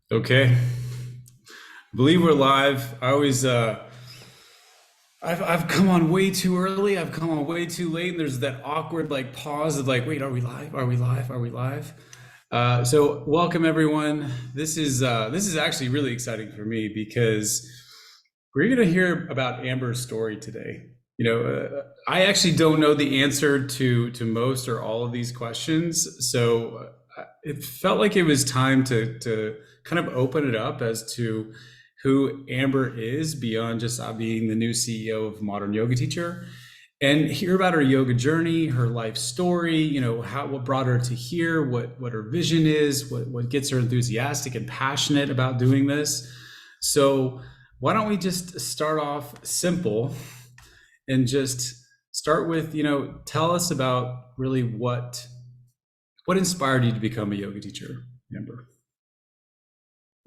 Okay. Believe we're live. I always I've come on way too early. I've come on way too late, and there's that awkward like pause of like, wait, are we live? Are we live? Are we live? So welcome everyone. This is actually really exciting for me because we're gonna hear about Amber's story today. I actually don't know the answer to most or all of these questions, so it felt like it was time to kind of open it up as to who Amber is beyond just being the new CEO of Modern Yoga Teacher, and hear about her yoga journey, her life story. What brought her to here, what her vision is, what gets her enthusiastic and passionate about doing this. So why don't we just start off simple and just start with, tell us about really what inspired you to become a yoga teacher, Amber?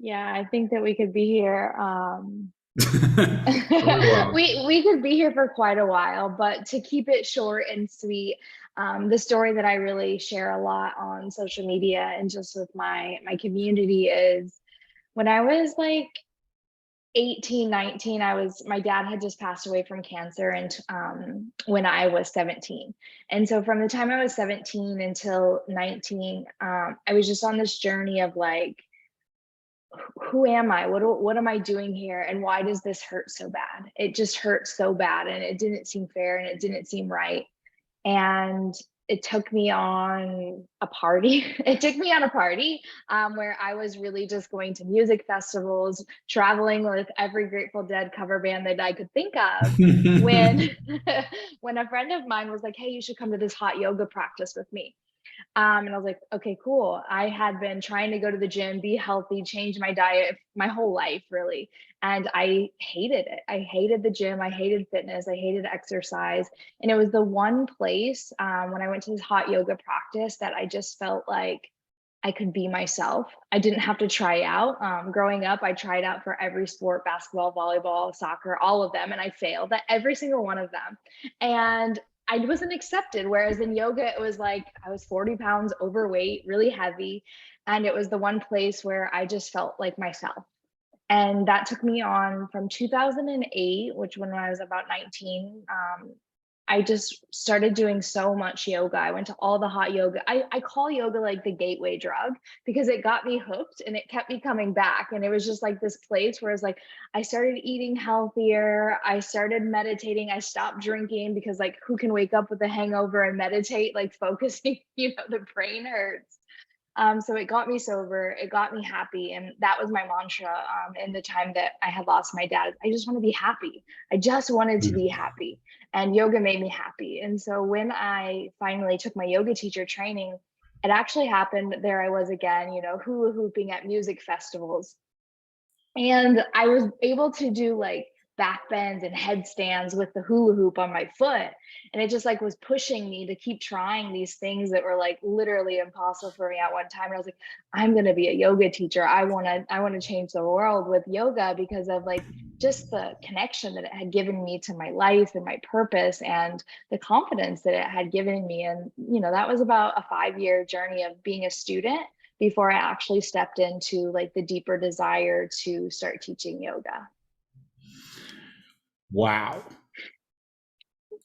Yeah, I think that we could be here. For a while. We could be here for quite a while, but to keep it short and sweet, the story that I really share a lot on social media and just with my community is when I was like 18, 19, my dad had just passed away from cancer and when I was 17. And so from the time I was 17 until 19, I was just on this journey of like, who am I? What am I doing here? And why does this hurt so bad? It just hurts so bad and it didn't seem fair and it didn't seem right. And it took me on a party. It took me on a party where I was really just going to music festivals, traveling with every Grateful Dead cover band that I could think of. When when a friend of mine was like, "Hey, you should come to this hot yoga practice with me." And I was like, okay, cool. I had been trying to go to the gym, be healthy, change my diet my whole life, really. And I hated it. I hated the gym. I hated fitness. I hated exercise. And it was the one place when I went to this hot yoga practice that I just felt like I could be myself. I didn't have to try out. Growing up, I tried out for every sport, basketball, volleyball, soccer, all of them, and I failed at every single one of them. And I wasn't accepted. Whereas in yoga, it was like I was 40 pounds overweight, really heavy. And it was the one place where I just felt like myself. And that took me on from 2008, which when I was about 19, I just started doing so much yoga. I went to all the hot yoga. I call yoga like the gateway drug because it got me hooked and it kept me coming back. And it was just like this place where it's like I started eating healthier. I started meditating. I stopped drinking because like who can wake up with a hangover and meditate, like focusing, the brain hurts. So it got me sober, it got me happy. And that was my mantra in the time that I had lost my dad. I just want to be happy. I just wanted to be happy. And yoga made me happy. And so when I finally took my yoga teacher training, it actually happened. There I was again, hula hooping at music festivals. And I was able to do like back bends and headstands with the hula hoop on my foot. And it just like was pushing me to keep trying these things that were like literally impossible for me at one time. And I was like, I'm gonna be a yoga teacher. I wanna change the world with yoga because of like just the connection that it had given me to my life and my purpose and the confidence that it had given me. And that was about a 5-year journey of being a student before I actually stepped into like the deeper desire to start teaching yoga. Wow.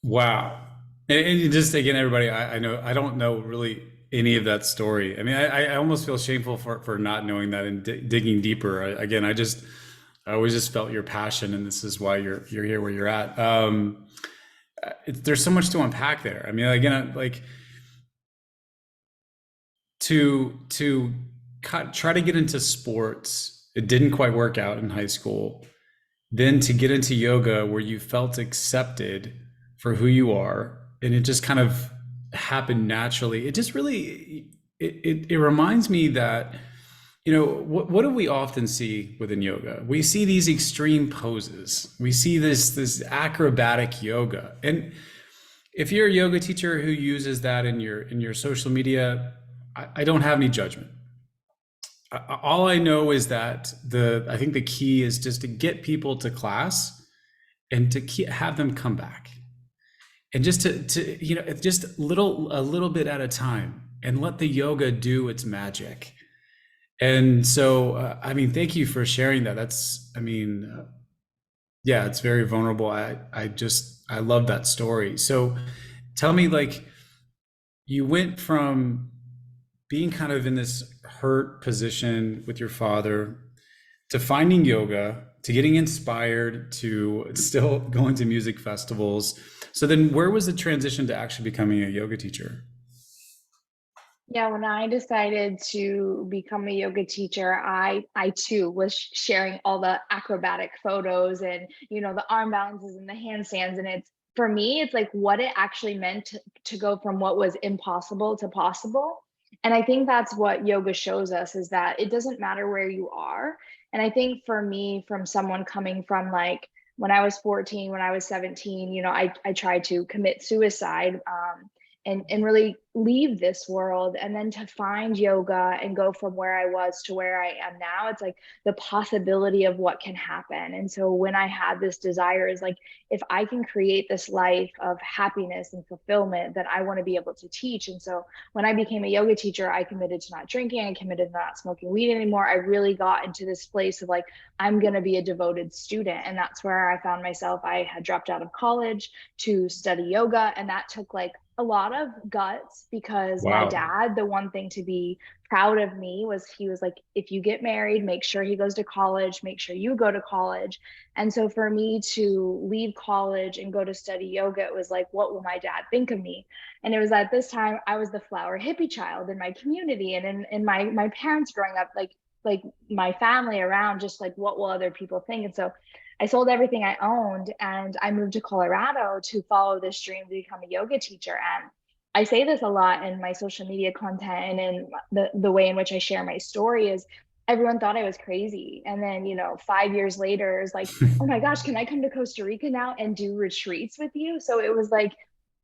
Wow. And just again, everybody, I know I don't know really any of that story. I mean, I almost feel shameful for not knowing that and digging deeper. Again, I always just felt your passion, and this is why you're here where you're at. There's so much to unpack there. I mean, again, like to try to get into sports, it didn't quite work out in high school. Then to get into yoga where you felt accepted for who you are, and it just kind of happened naturally. It just really it reminds me that what do we often see within yoga? We see these extreme poses. We see this acrobatic yoga. And if you're a yoga teacher who uses that in your social media, I don't have any judgment. All I know is that I think the key is just to get people to class and to have them come back, and just to just a little bit at a time, and let the yoga do its magic. And so, I mean, thank you for sharing that. Yeah, it's very vulnerable. I love that story. So tell me, like, you went from being kind of in this hurt position with your father to finding yoga, to getting inspired, to still going to music festivals. So then where was the transition to actually becoming a yoga teacher? Yeah, when I decided to become a yoga teacher, I too was sharing all the acrobatic photos and the arm balances and the handstands, and it's for me it's like what it actually meant to go from what was impossible to possible. And I think that's what yoga shows us, is that it doesn't matter where you are. And I think for me, from someone coming from like when I was 14, when I was 17, I tried to commit suicide. And really leave this world, and then to find yoga and go from where I was to where I am now, it's like the possibility of what can happen. And so when I had this desire, is like, if I can create this life of happiness and fulfillment, then I want to be able to teach. And so when I became a yoga teacher, I committed to not drinking, I committed to not smoking weed anymore. I really got into this place of like, I'm going to be a devoted student. And that's where I found myself. I had dropped out of college to study yoga, and that took like a lot of guts, because my Wow. dad, the one thing to be proud of me was, he was like, if you get married, make sure he goes to college, make sure you go to college. And so for me to leave college and go to study yoga, it was like, what will my dad think of me? And it was at this time I was the flower hippie child in my community, and in my parents growing up, like my family around, just like, what will other people think? And so I sold everything I owned and I moved to Colorado to follow this dream to become a yoga teacher. And I say this a lot in my social media content and in the way in which I share my story, is everyone thought I was crazy. And then, 5 years later, it's like, oh my gosh, can I come to Costa Rica now and do retreats with you? So it was like,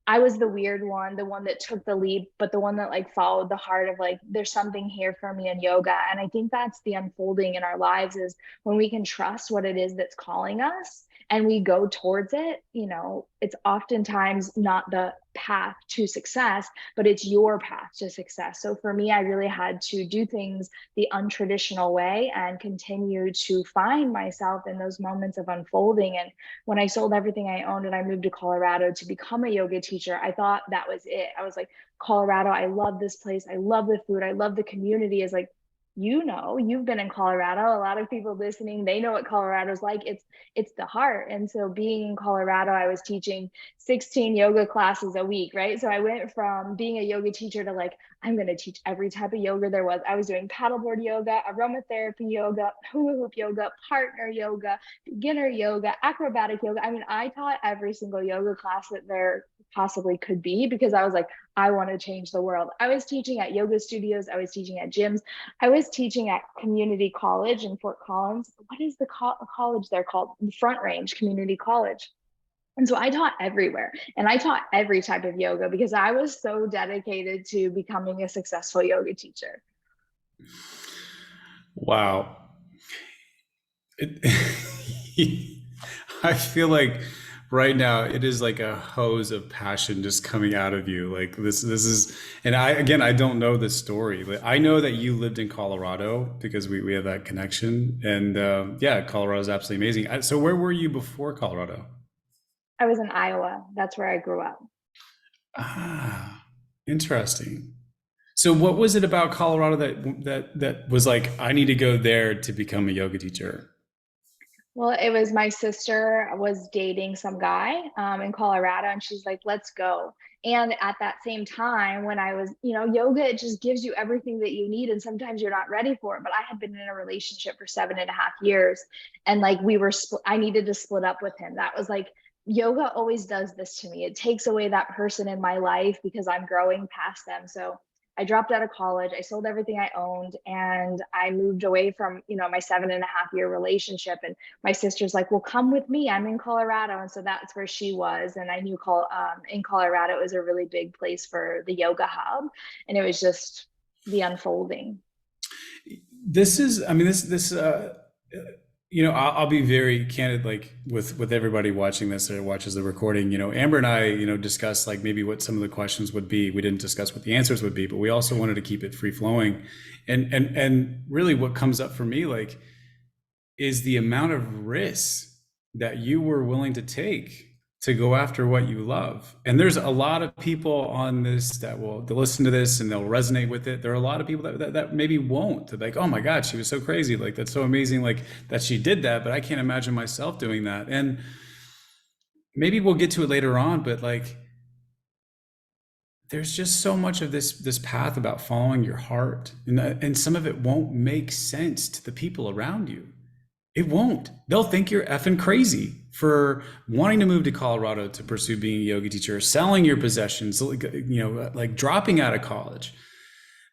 I was the weird one, the one that took the leap, but the one that like followed the heart of like, there's something here for me in yoga. And I think that's the unfolding in our lives, is when we can trust what it is that's calling us and we go towards it. It's oftentimes not the path to success, but it's your path to success. So for me, I really had to do things the untraditional way and continue to find myself in those moments of unfolding. And when I sold everything I owned and I moved to Colorado to become a yoga teacher, I thought that was it. I was like, Colorado, I love this place. I love the food. I love the community. Is like, you've been in Colorado. A lot of people listening, they know what Colorado's like. It's the heart. And so being in Colorado, I was teaching 16 yoga classes a week, right? So I went from being a yoga teacher to like, I'm going to teach every type of yoga there was. I was doing paddleboard yoga, aromatherapy yoga, hula hoop yoga, partner yoga, beginner yoga, acrobatic yoga. I mean, I taught every single yoga class that there possibly could be, because I was like, I want to change the world. I was teaching at yoga studios, I was teaching at gyms, I was teaching at community college in Fort Collins. What is the college there called? Front Range Community College. And so I taught everywhere, and I taught every type of yoga because I was so dedicated to becoming a successful yoga teacher. Wow. It, I feel like right now it is like a hose of passion just coming out of you. Like this is, and I don't know this story, but I know that you lived in Colorado because we have that connection. And yeah, Colorado is absolutely amazing. So where were you before Colorado? I was in Iowa. That's where I grew up. Ah, interesting. So what was it about Colorado that was like, I need to go there to become a yoga teacher? Well, it was my sister was dating some guy in Colorado, and she's like, let's go. And at that same time, when I was, yoga, it just gives you everything that you need. And sometimes you're not ready for it. But I had been in a relationship for 7.5 years. And like I needed to split up with him. That was like, yoga always does this to me. It takes away that person in my life because I'm growing past them. So I dropped out of college. I sold everything I owned, and I moved away from, my 7.5 year relationship. And my sister's like, well, come with me, I'm in Colorado. And so that's where she was. And I knew in Colorado, it was a really big place for the yoga hub. And it was just the unfolding. This is, I mean, I'll be very candid, like with everybody watching this or watches the recording. Amber and I, discussed like maybe what some of the questions would be. We didn't discuss what the answers would be, but we also wanted to keep it free flowing. And really, what comes up for me, like, is the amount of risk that you were willing to take to go after what you love. And there's a lot of people on this that will they'll listen to this and they'll resonate with it. There are a lot of people that maybe won't. They're like, oh my God, she was so crazy. Like, that's so amazing, like that she did that, but I can't imagine myself doing that. And maybe we'll get to it later on, but like there's just so much of this path about following your heart, and some of it won't make sense to the people around you. It won't. They'll think you're effing crazy for wanting to move to Colorado to pursue being a yoga teacher, selling your possessions, like dropping out of college.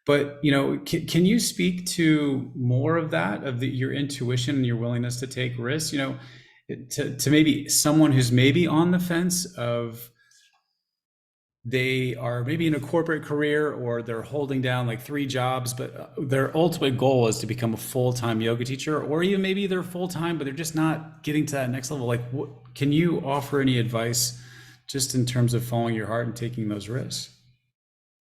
But can you speak to more of that, of your intuition and your willingness to take risks? To maybe someone who's maybe on the fence of, they are maybe in a corporate career or they're holding down like three jobs, but their ultimate goal is to become a full-time yoga teacher, or even maybe they're full-time, but they're just not getting to that next level. Like, can you offer any advice just in terms of following your heart and taking those risks?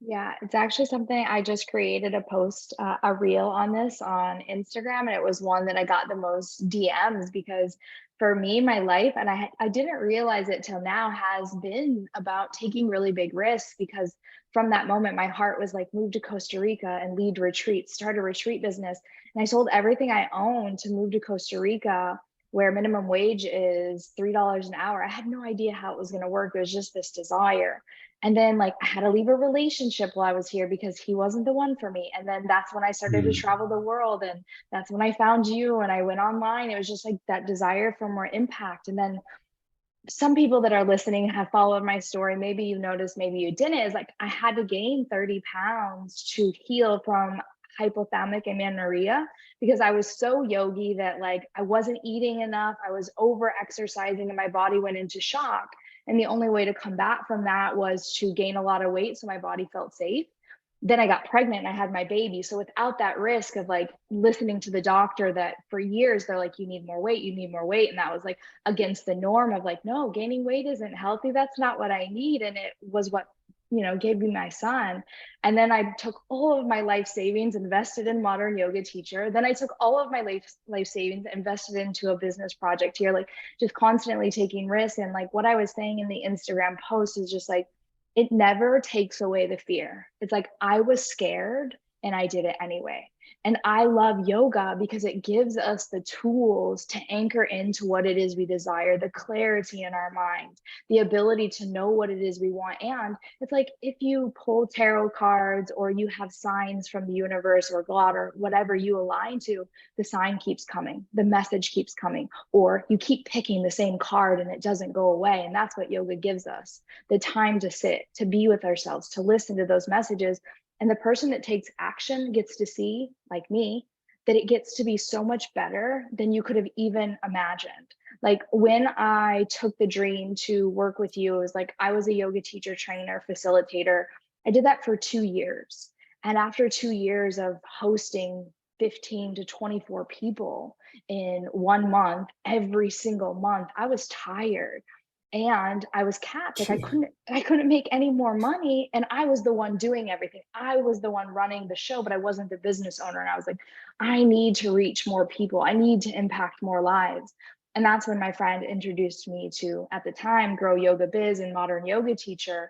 Yeah, it's actually something I just created a post, a reel on this on Instagram, and it was one that I got the most DMs because for me, my life, and I didn't realize it till now, has been about taking really big risks because from that moment, my heart was like, move to Costa Rica and lead retreats, start a retreat business. And I sold everything I owned to move to Costa Rica, where minimum wage is $3 an hour. I had no idea how it was going to work. It was just this desire. And then like I had to leave a relationship while I was here because he wasn't the one for me. And then that's when I started to Mm. travel the world. And that's when I found you and I went online. It was just like that desire for more impact. And then some people that are listening have followed my story. Maybe you noticed, maybe you didn't, is like I had to gain 30 pounds to heal from hypothalamic amenorrhea because I was so yogi that like I wasn't eating enough. I was over exercising and my body went into shock. And the only way to come back from that was to gain a lot of weight so my body felt safe. Then I got pregnant and I had my baby. So without that risk of like listening to the doctor that for years they're like, you need more weight, you need more weight. And that was like against the norm of like, no, gaining weight isn't healthy. That's not what I need. And it was what, gave me my son. And then I took all of my life savings, invested in modern yoga teacher. Then I took all of my life savings, invested into a business project here, like just constantly taking risks. And like what I was saying in the Instagram post is just like, it never takes away the fear. It's like I was scared and I did it anyway. And I love yoga because it gives us the tools to anchor into what it is we desire, the clarity in our mind, the ability to know what it is we want. And it's like if you pull tarot cards or you have signs from the universe or God or whatever you align to, the sign keeps coming, the message keeps coming, or you keep picking the same card and it doesn't go away. And that's what yoga gives us, the time to sit, to be with ourselves, to listen to those messages. And the person that takes action gets to see, like me, that it gets to be so much better than you could have even imagined. Like when I took the dream to work with you, it was like I was a yoga teacher, trainer, facilitator. I did that for 2 years. And after 2 years of hosting 15 to 24 people in 1 month, every single month, I was tired and I was capped. Like I couldn't make any more money. And I was the one doing everything. I was the one running the show, but I wasn't the business owner. And I was like, I need to reach more people. I need to impact more lives. And that's when my friend introduced me to, at the time, Grow Yoga Biz and Modern Yoga Teacher.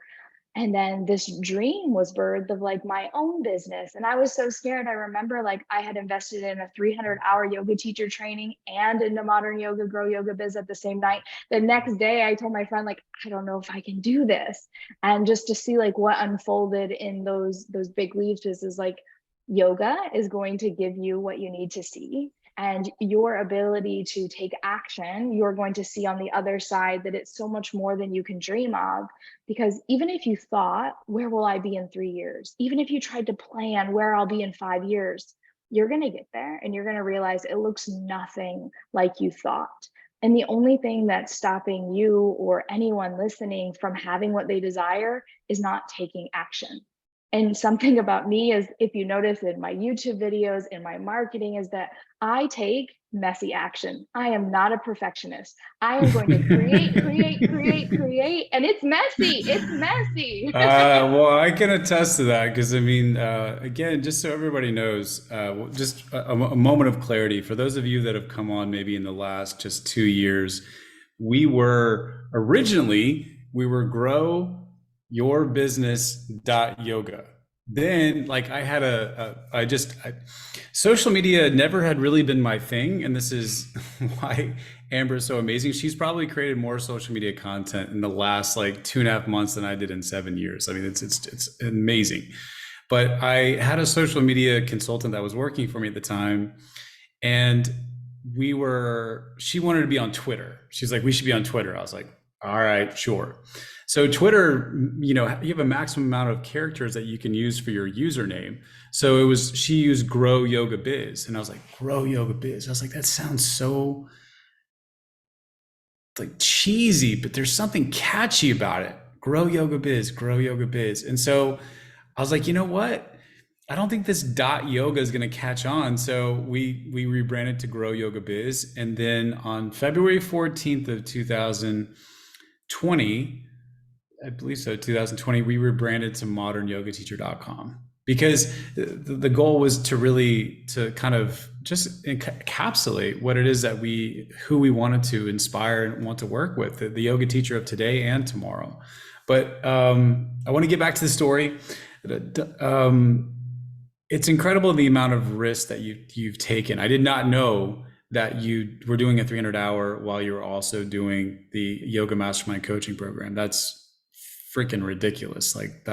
And then this dream was birthed of like my own business. And I was so scared. I remember like I had invested in a 300-hour yoga teacher training and into Modern Yoga, Grow Yoga Biz at the same night. The next day I told my friend, like, I don't know if I can do this. And just to see like what unfolded in those big leaps is like yoga is going to give you what you need to see, and your ability to take action, you're going to see on the other side that it's so much more than you can dream of. Because even if you thought, where will I be in 3 years? Even if you tried to plan where I'll be in 5 years, you're going to get there and you're going to realize it looks nothing like you thought. And the only thing that's stopping you or anyone listening from having what they desire is not taking action. And something about me is, if you notice in my YouTube videos, in my marketing, is that I take messy action. I am not a perfectionist. I am going to create, create, create, create, and it's messy. It's messy. Well, I can attest to that because I mean, again, just so everybody knows, just a moment of clarity for those of you that have come on maybe in the last just 2 years. We were grow your business yoga. Then, like, I had social media never had really been my thing, and this is why Amber is so amazing. She's probably created more social media content in the last like 2.5 months than I did in 7 years. I mean, it's amazing. But I had a social media consultant that was working for me at the time, and she wanted to be on Twitter. She's like, we should be on Twitter. I was like, all right, sure. So Twitter, you have a maximum amount of characters that you can use for your username. So she used Grow Yoga Biz. And I was like, Grow Yoga Biz. I was like, that sounds so like cheesy, but there's something catchy about it. Grow Yoga Biz, Grow Yoga Biz. And so I was like, you know what? I don't think this .yoga is going to catch on. So we rebranded to Grow Yoga Biz. And then on February 14th of 2020, I believe so, 2020, we rebranded to modernyogateacher.com because the goal was to kind of just encapsulate what it is that who we wanted to inspire and want to work with, the yoga teacher of today and tomorrow. But I want to get back to the story. It's incredible the amount of risk that you've taken. I did not know that you were doing a 300-hour while you were also doing the Yoga Mastermind coaching program. That's freaking ridiculous. Like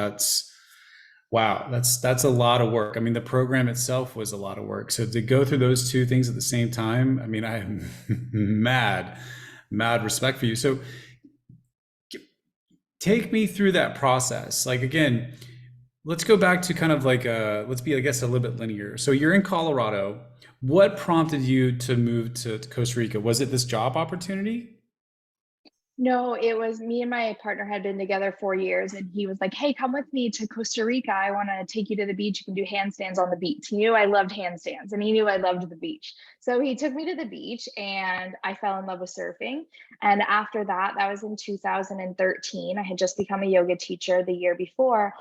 wow, that's a lot of work. I mean, the program itself was a lot of work. So to go through those two things at the same time, I mean, I have mad respect for you. So take me through that process. Like, again, let's go back to kind of like let's be, I guess, a little bit linear. So you're in Colorado. What prompted you to move to Costa Rica? Was it this job opportunity? No, it was me and my partner had been together 4 years, and he was like, "Hey, come with me to Costa Rica. I want to take you to the beach. You can do handstands on the beach." He knew I loved handstands, and he knew I loved the beach. So he took me to the beach, and I fell in love with surfing. And after that, that was in 2013. I had just become a yoga teacher the year before.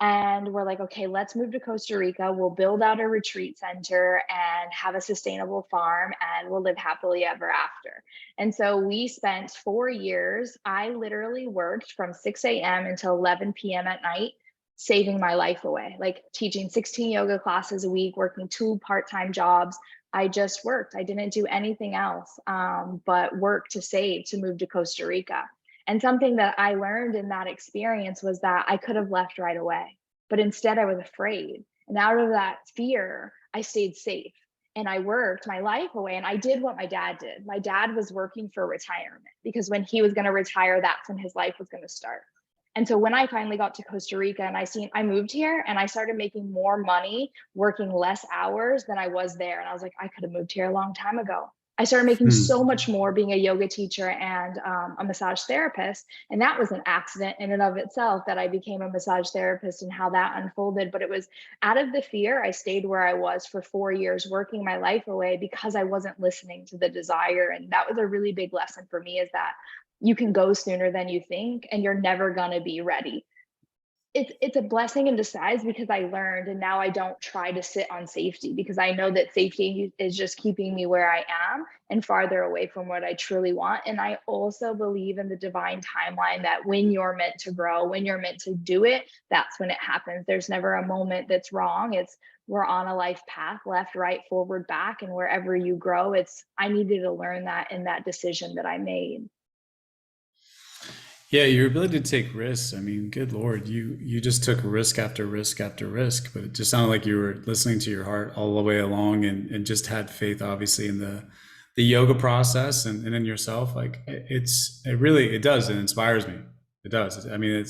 And we're like, okay, let's move to Costa Rica. We'll build out a retreat center and have a sustainable farm, and we'll live happily ever after. And so we spent 4 years. I literally worked from 6 a.m. until 11 p.m. at night, saving my life away, like teaching 16 yoga classes a week, working 2 part-time jobs. I just worked. I didn't do anything else but work to save to move to Costa Rica. And something that I learned in that experience was that I could have left right away, but instead I was afraid. And out of that fear, I stayed safe and I worked my life away. And I did what my dad did. My dad was working for retirement because when he was going to retire, that's when his life was going to start. And so when I finally got to Costa Rica and I moved here and I started making more money, working less hours than I was there. And I was like, I could have moved here a long time ago. I started making so much more being a yoga teacher and a massage therapist. And that was an accident in and of itself that I became a massage therapist and how that unfolded. But it was out of the fear. I stayed where I was for 4 years, working my life away because I wasn't listening to the desire. And that was a really big lesson for me, is that you can go sooner than you think and you're never going to be ready. It's a blessing in disguise because I learned, and now I don't try to sit on safety because I know that safety is just keeping me where I am and farther away from what I truly want. And I also believe in the divine timeline, that when you're meant to grow, when you're meant to do it, that's when it happens. There's never a moment that's wrong. We're on a life path, left, right, forward, back, and wherever you grow, I needed to learn that in that decision that I made. Yeah, your ability to take risks. I mean, good Lord, you just took risk after risk after risk, but it just sounded like you were listening to your heart all the way along, and just had faith, obviously, in the yoga process, and in yourself. Like it does. It inspires me. It does. I mean,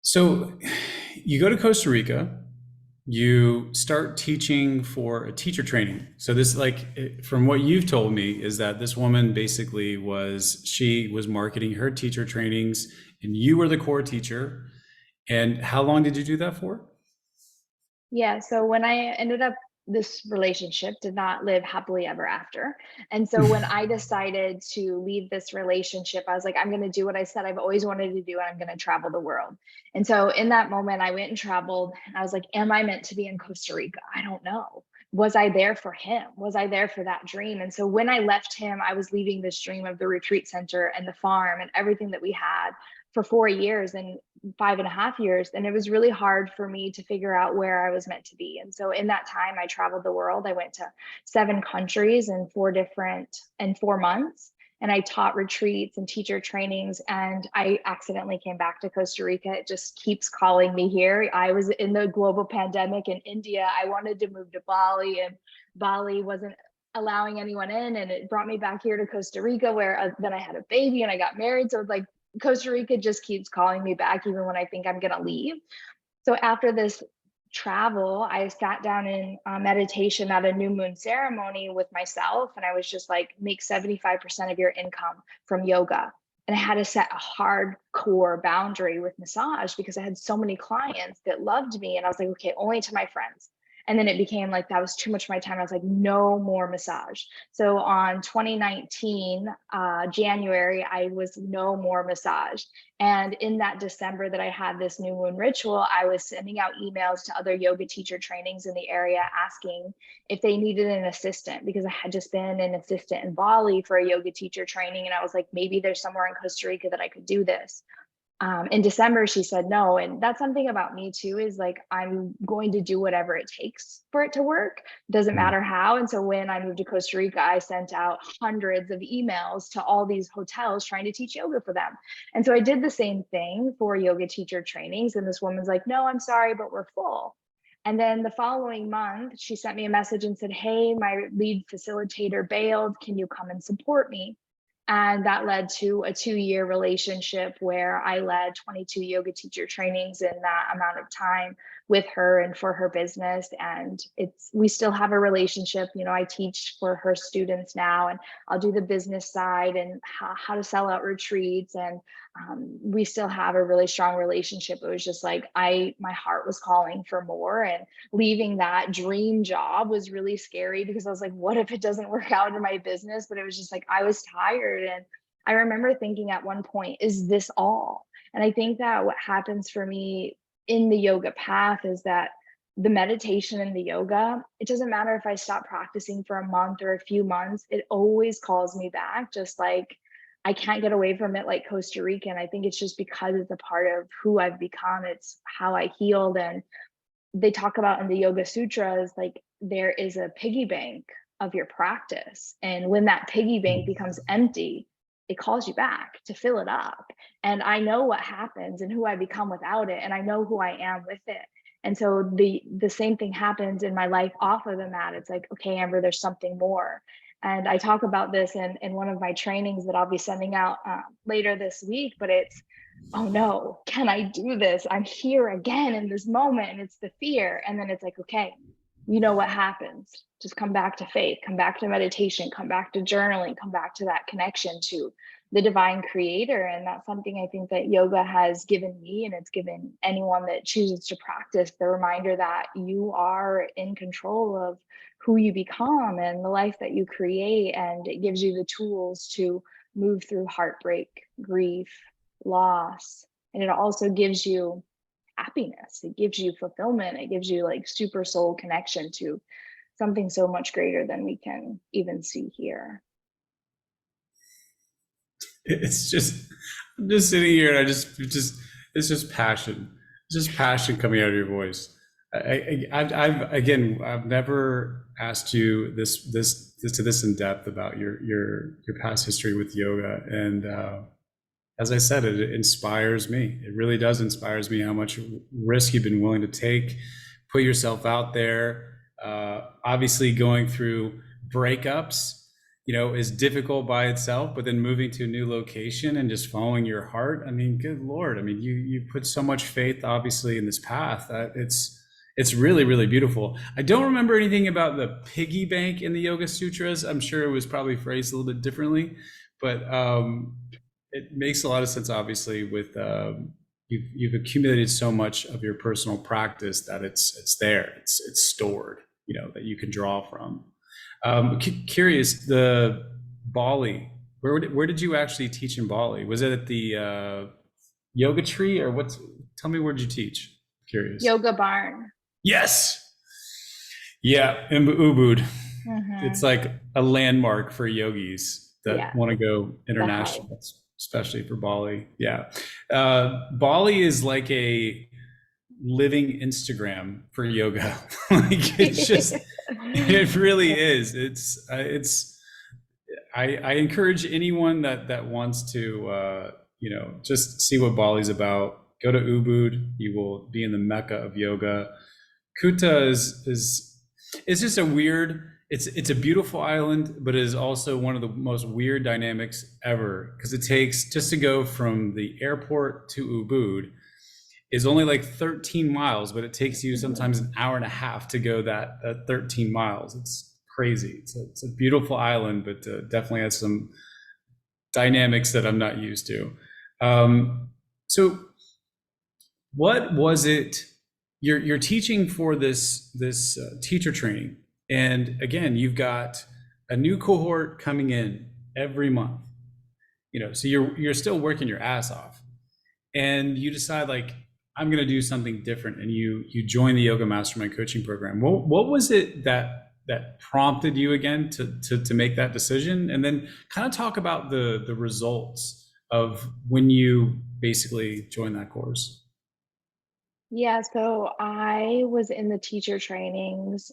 so you go to Costa Rica, you start teaching for a teacher training. So this, like, from what you've told me, is that this woman basically she was marketing her teacher trainings, and you were the core teacher, And how long did you do that for? Yeah, so when I ended up this relationship did not live happily ever after. And so when I decided to leave this relationship, I was like, I'm going to do what I said I've always wanted to do, and I'm going to travel the world. And so in that moment, I went and traveled, and I was like, am I meant to be in Costa Rica? I don't know. Was I there for him? Was I there for that dream? And so when I left him, I was leaving this dream of the retreat center and the farm and everything that we had for 4 years. And 5.5 years. And it was really hard for me to figure out where I was meant to be. And so in that time, I traveled the world. I went to 7 countries in 4 months. And I taught retreats and teacher trainings. And I accidentally came back to Costa Rica. It just keeps calling me here. I was in the global pandemic in India. I wanted to move to Bali, and Bali wasn't allowing anyone in. And it brought me back here to Costa Rica, where then I had a baby and I got married. So like Costa Rica just keeps calling me back even when I think I'm going to leave. So after this travel, I sat down in meditation at a new moon ceremony with myself. And I was just like, make 75% of your income from yoga. And I had to set a hardcore boundary with massage because I had so many clients that loved me. And I was like, okay, only to my friends. And then it became like that was too much of my time. I was like, no more massage. So on 2019, January, I was no more massage. And in that December that I had this new moon ritual, I was sending out emails to other yoga teacher trainings in the area asking if they needed an assistant, because I had just been an assistant in Bali for a yoga teacher training. And I was like, maybe there's somewhere in Costa Rica that I could do this. In December, she said no. And that's something about me too, is like, I'm going to do whatever it takes for it to work. Doesn't matter how. And so when I moved to Costa Rica, I sent out hundreds of emails to all these hotels trying to teach yoga for them. And so I did the same thing for yoga teacher trainings. And this woman's like, no, I'm sorry, but we're full. And then the following month, she sent me a message and said, hey, my lead facilitator bailed. Can you come and support me? And that led to a 2-year relationship where I led 22 yoga teacher trainings in that amount of time with her and for her business. And we still have a relationship. You know, I teach for her students now, and I'll do the business side and how to sell out retreats. And we still have a really strong relationship. It was just like my heart was calling for more, and leaving that dream job was really scary because I was like, what if it doesn't work out in my business? But it was just like, I was tired. And I remember thinking at one point, is this all? And I think that what happens for me in the yoga path is that the meditation and the yoga, it doesn't matter if I stop practicing for a month or a few months, it always calls me back. Just like I can't get away from it like Costa Rica. And I think it's just because it's a part of who I've become. It's how I healed. And they talk about in the Yoga Sutras, like there is a piggy bank of your practice. And when that piggy bank becomes empty, it calls you back to fill it up. And I know what happens and who I become without it. And I know who I am with it. And so the same thing happens in my life off of the mat. It's like, okay, Amber, there's something more. And I talk about this in one of my trainings that I'll be sending out later this week, but it's, oh no, can I do this? I'm here again in this moment. And it's the fear. And then it's like, okay, you know what happens? Just come back to faith, come back to meditation, come back to journaling, come back to that connection to the divine creator. And that's something I think that yoga has given me, and it's given anyone that chooses to practice, the reminder that you are in control of who you become and the life that you create. And it gives you the tools to move through heartbreak, grief, loss. And it also gives you happiness. It gives you fulfillment. It gives you like super soul connection to something so much greater than we can even see here. It's just, I'm just sitting here and it's just passion. It's just passion coming out of your voice. I've never asked you this in depth about your past history with yoga. And as I said, it inspires me. It really does inspires me how much risk you've been willing to take, put yourself out there. Obviously going through breakups, is difficult by itself, but then moving to a new location and just following your heart. I mean, good Lord. I mean, you put so much faith, obviously, in this path. It's really, really beautiful. I don't remember anything about the piggy bank in the Yoga Sutras. I'm sure it was probably phrased a little bit differently, but it makes a lot of sense, obviously, with you've accumulated so much of your personal practice that it's there, it's stored, that you can draw from. Curious, the Bali, where did you actually teach in Bali? Was it at the yoga tree, or what's? Tell me, where did you teach? Curious. Yoga barn. Yes. Yeah, in Ubud. It's Hmm. like a landmark for yogis that Yeah, want to go the hub. international, especially for Bali. Yeah. Bali is like a living Instagram for yoga. Like it's just, it really is. I encourage anyone that wants to, just see what Bali's about. Go to Ubud. You will be in the mecca of yoga. Kuta is just a weird. It's a beautiful island, but it is also one of the most weird dynamics ever, because it takes, just to go from the airport to Ubud is only like 13 miles, but it takes you Mhm. sometimes an hour and a half to go that 13 miles. It's crazy. It's a beautiful island, but definitely has some dynamics that I'm not used to. So what was it? You're teaching for this teacher training, and again, you've got a new cohort coming in every month. So you're still working your ass off, and you decide, like, I'm going to do something different, and you join the Yoga Mastermind coaching program. What was it that prompted you again to make that decision, and then kind of talk about the results of when you basically joined that course. Yeah, so I was in the teacher trainings,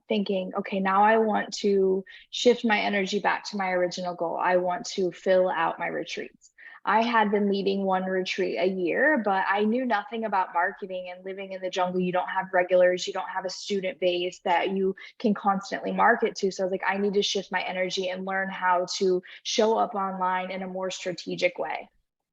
thinking, okay, now I want to shift my energy back to my original goal. I want to fill out my retreats. I had been leading one retreat a year, but I knew nothing about marketing, and living in the jungle. You don't have regulars, you don't have a student base that you can constantly market to. So I was like, I need to shift my energy and learn how to show up online in a more strategic way.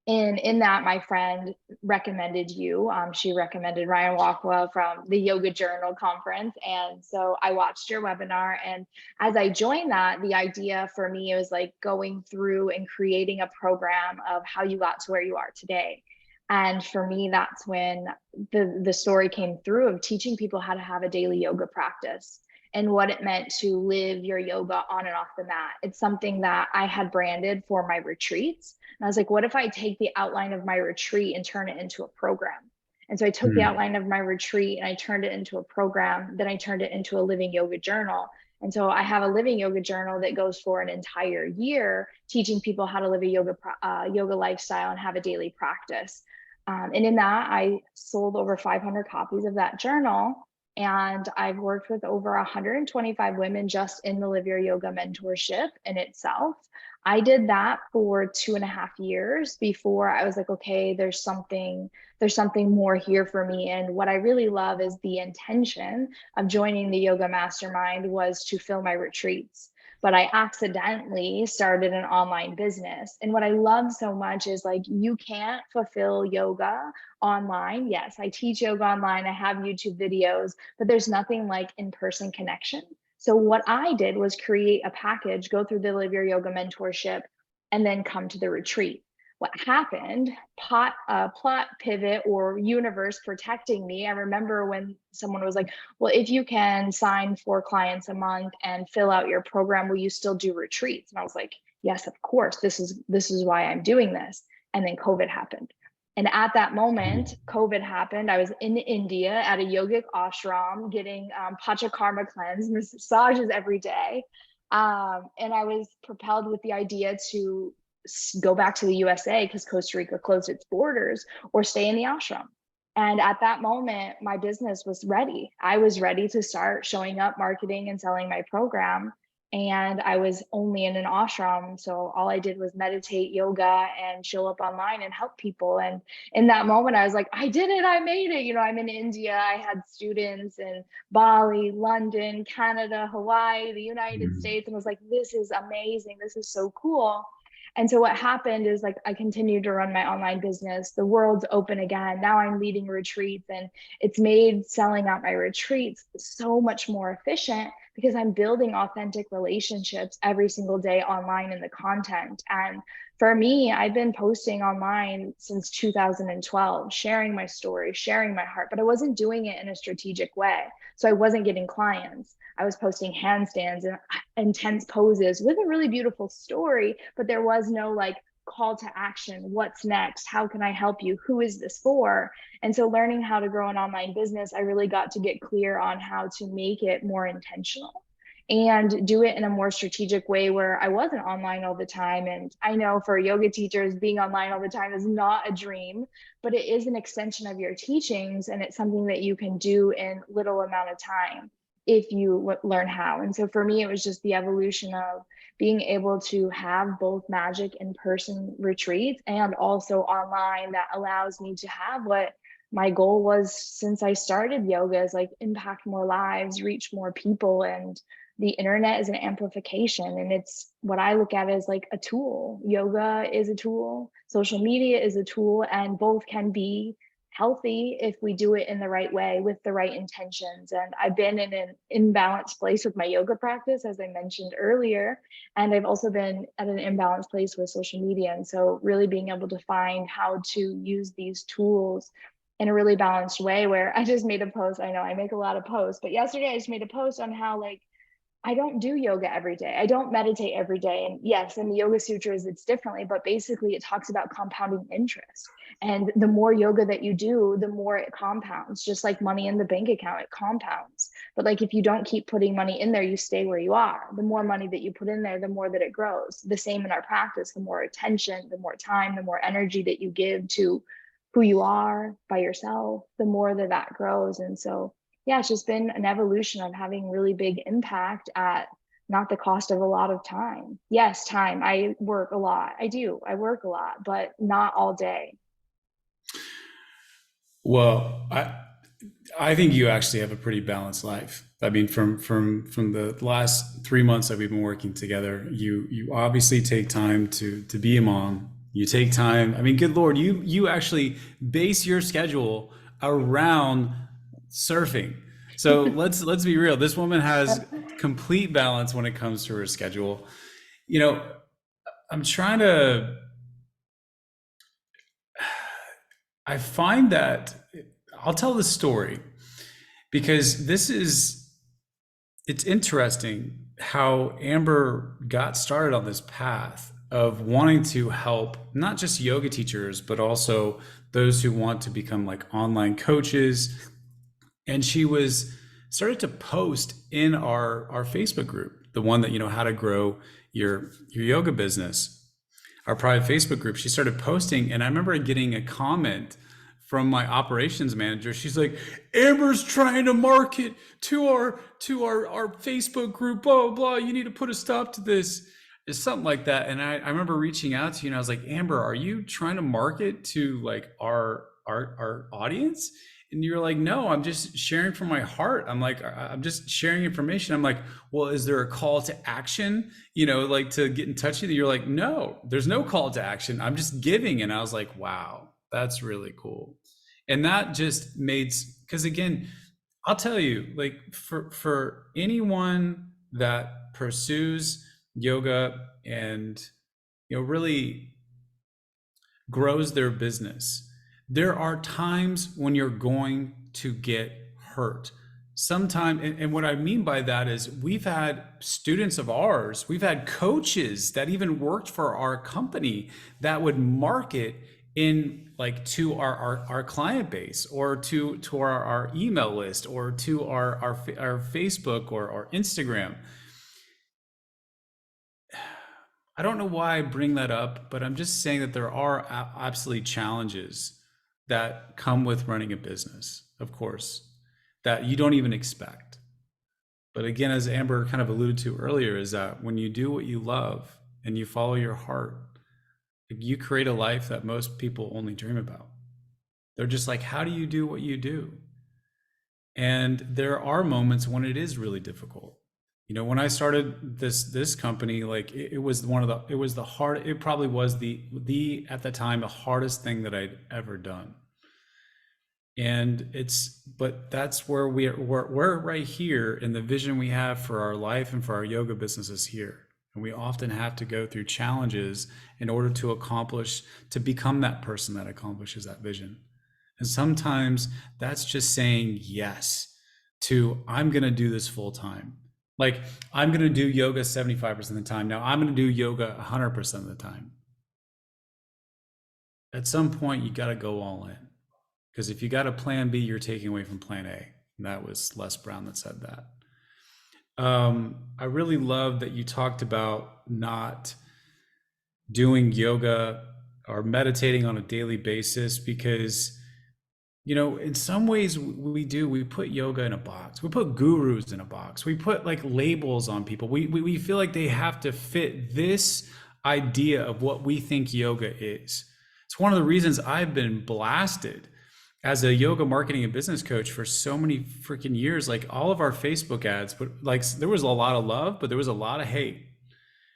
And in that, my friend recommended you. She recommended Ryan Rockwell from the Yoga Journal conference. And so I watched your webinar. And as I joined that, the idea for me was like going through and creating a program of how you got to where you are today. And for me, that's when the story came through of teaching people how to have a daily yoga practice and what it meant to live your yoga on and off the mat. It's something that I had branded for my retreats. And I was like, what if I take the outline of my retreat and turn it into a program? And so I took the Hmm. outline of my retreat and I turned it into a program. Then I turned it into a living yoga journal. And so I have a living yoga journal that goes for an entire year, teaching people how to live a yoga lifestyle and have a daily practice. And in that, I sold over 500 copies of that journal. And I've worked with over 125 women just in the Live Your Yoga mentorship in itself. I did that for 2.5 years before I was like, okay, there's something more here for me. And what I really love is the intention of joining the yoga mastermind was to fill my retreats. But I accidentally started an online business. And what I love so much is like, you can't fulfill yoga online. Yes, I teach yoga online, I have YouTube videos, but there's nothing like in-person connection. So what I did was create a package, go through the Live Your Yoga mentorship, and then come to the retreat. What happened, plot pivot or universe protecting me. I remember when someone was like, well, if you can sign 4 clients a month and fill out your program, will you still do retreats? And I was like, yes, of course. This is why I'm doing this. And then COVID happened. And at that moment, COVID happened. I was in India at a yogic ashram getting Pachakarma cleanse, massages every day. And I was propelled with the idea to go back to the USA because Costa Rica closed its borders, or stay in the ashram. And at that moment, my business was ready. I was ready to start showing up, marketing, and selling my program. And I was only in an ashram. So all I did was meditate, yoga, and show up online and help people. And in that moment, I was like, I did it. I made it. I'm in India. I had students in Bali, London, Canada, Hawaii, the United Hmm. States, and was like, this is amazing. This is so cool. And so what happened is like I continued to run my online business. The world's open again. Now I'm leading retreats, and it's made selling out my retreats so much more efficient because I'm building authentic relationships every single day online in the content. And For me, I've been posting online since 2012, sharing my story, sharing my heart, but I wasn't doing it in a strategic way. So I wasn't getting clients. I was posting handstands and intense poses with a really beautiful story, but there was no like call to action. What's next? How can I help you? Who is this for? And so learning how to grow an online business, I really got to get clear on how to make it more intentional and do it in a more strategic way where I wasn't online all the time. And I know for yoga teachers, being online all the time is not a dream, but it is an extension of your teachings. And it's something that you can do in little amount of time if you learn how. And so for me, it was just the evolution of being able to have both magic in-person retreats and also online that allows me to have what my goal was since I started yoga is like impact more lives, reach more people. And the internet is an amplification, and it's what I look at as like a tool. Yoga is a tool, social media is a tool, and both can be healthy if we do it in the right way with the right intentions. And I've been in an imbalanced place with my yoga practice, as I mentioned earlier, and I've also been at an imbalanced place with social media. And so really being able to find how to use these tools in a really balanced way, where I just made a post. I know I make a lot of posts, but yesterday I just made a post on how like I don't do yoga every day. I don't meditate every day. And yes, in the Yoga Sutras, it's differently, but basically it talks about compounding interest. And the more yoga that you do, the more it compounds, just like money in the bank account, it compounds. But like if you don't keep putting money in there, you stay where you are. The more money that you put in there, the more that it grows. The same in our practice, the more attention, the more time, the more energy that you give to who you are by yourself, the more that that grows. And so yeah, it's just been an evolution of having really big impact at not the cost of a lot of time. Yes, time. I work a lot. I do. I work a lot, but not all day. Well, I think you actually have a pretty balanced life. I mean, from the last 3 months that we've been working together, you obviously take time to be a mom. You take time. I mean, good Lord, you actually base your schedule around surfing. So let's be real. This woman has complete balance when it comes to her schedule. You know, I'm trying to. I find that I'll tell this story because it's interesting how Amber got started on this path of wanting to help not just yoga teachers, but also those who want to become like online coaches. And she was started to post in our Facebook group, the one that, how to grow your yoga business, our private Facebook group. She started posting, and I remember getting a comment from my operations manager. She's like, Amber's trying to market to our Facebook group, blah, blah, blah. You need to put a stop to this. It's something like that. And I remember reaching out to you and I was like, Amber, are you trying to market to like our audience? And you're like, no, I'm just sharing from my heart. I'm like, I'm just sharing information. I'm like, well, is there a call to action, like to get in touch with you? You're like, no, there's no call to action. I'm just giving. And I was like, wow, that's really cool. And that just made, because again, I'll tell you, like for anyone that pursues yoga and, really grows their business, there are times when you're going to get hurt. Sometimes, and what I mean by that is we've had students of ours, we've had coaches that even worked for our company that would market in like to our client base or to our email list or to our Facebook or our Instagram. I don't know why I bring that up, but I'm just saying that there are absolutely challenges that come with running a business, of course, that you don't even expect. But again, as Amber kind of alluded to earlier, is that when you do what you love and you follow your heart, you create a life that most people only dream about. They're just like, how do you do what you do? And there are moments when it is really difficult. When I started this company, like it was it probably was the at the time the hardest thing that I'd ever done. And but that's where we're right here in the vision we have for our life and for our yoga businesses here. And we often have to go through challenges in order to become that person that accomplishes that vision. And sometimes that's just saying yes to, I'm going to do this full time. Like, I'm going to do yoga 75% of the time. Now I'm going to do yoga 100% of the time. At some point, you got to go all in. Because if you got a plan B, you're taking away from plan A. And that was Les Brown that said that. I really love that you talked about not doing yoga or meditating on a daily basis because, in some ways we put yoga in a box. We put gurus in a box. We put like labels on people. We feel like they have to fit this idea of what we think yoga is. It's one of the reasons I've been blasted as a yoga marketing and business coach for so many freaking years. Like all of our Facebook ads, but like there was a lot of love, but there was a lot of hate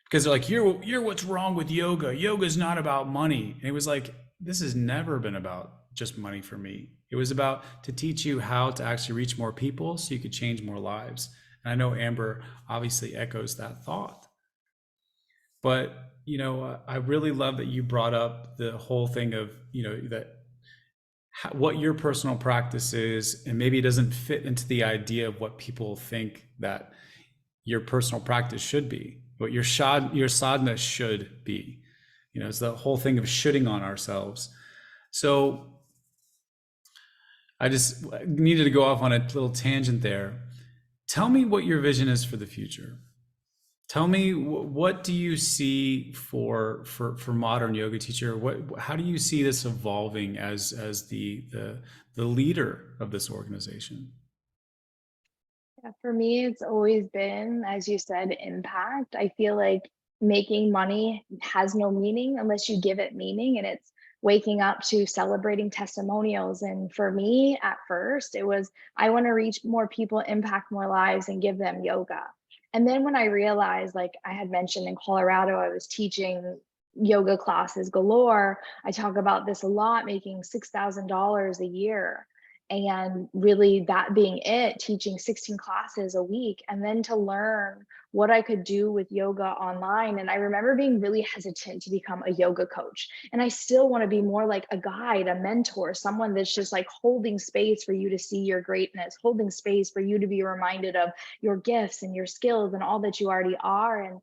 because they're like, you're what's wrong with yoga. Yoga's not about money. And it was like, this has never been about just money for me. It was about to teach you how to actually reach more people so you could change more lives. And I know Amber obviously echoes that thought. But, I really love that you brought up the whole thing of, that what your personal practice is, and maybe it doesn't fit into the idea of what people think that your personal practice should be, what your sadhana should be. It's the whole thing of shoulding on ourselves. So I just needed to go off on a little tangent there. Tell me what your vision is for the future. Tell me, what do you see for modern yoga teacher? How do you see this evolving as the leader of this organization? Yeah, for me, it's always been, as you said, impact. I feel like making money has no meaning unless you give it meaning. And it's waking up to celebrating testimonials. And for me, at first, it was, I want to reach more people, impact more lives, and give them yoga. And then when I realized, like I had mentioned in Colorado, I was teaching yoga classes galore. I talk about this a lot, making $6,000 a year, and really that being it, teaching 16 classes a week, and then to learn what I could do with yoga online. And I remember being really hesitant to become a yoga coach, and I still want to be more like a guide, a mentor, someone that's just like holding space for you to see your greatness, holding space for you to be reminded of your gifts and your skills and all that you already are. And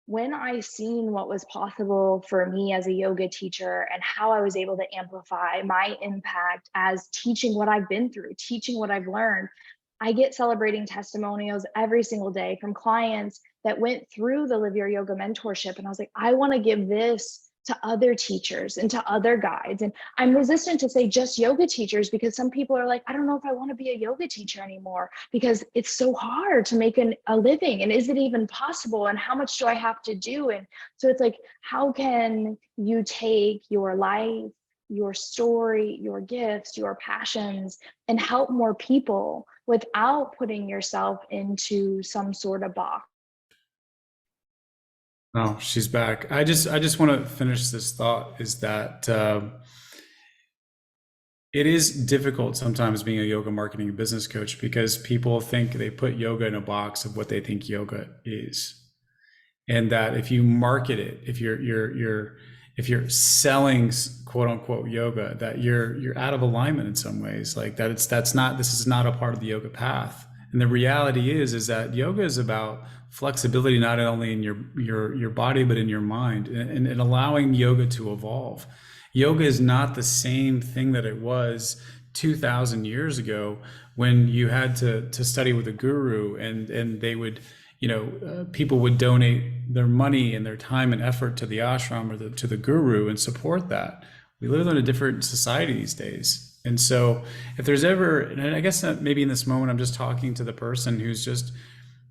when I seen what was possible for me as a yoga teacher and how I was able to amplify my impact as teaching what I've been through, teaching what I've learned, I get celebrating testimonials every single day from clients that went through the Live Your Yoga mentorship. And I was like, I want to give this to other teachers and to other guides. And I'm resistant to say just yoga teachers because some people are like, I don't know if I want to be a yoga teacher anymore because it's so hard to make a living. And is it even possible? And how much do I have to do? And so it's like, how can you take your life, your story, your gifts, your passions, and help more people without putting yourself into some sort of box? Oh, she's back. I just want to finish this thought is that it is difficult sometimes being a yoga marketing and business coach because people think they put yoga in a box of what they think yoga is. And that if you market it, if you're selling quote unquote yoga, that you're out of alignment in some ways. Like this is not a part of the yoga path. And the reality is that yoga is about flexibility, not only in your body, but in your mind, and allowing yoga to evolve. Yoga is not the same thing that it was 2,000 years ago when you had to study with a guru, and they would, people would donate their money and their time and effort to the ashram or to the guru and support that. We live in a different society these days. And so if there's ever, and I guess that maybe in this moment, I'm just talking to the person who's just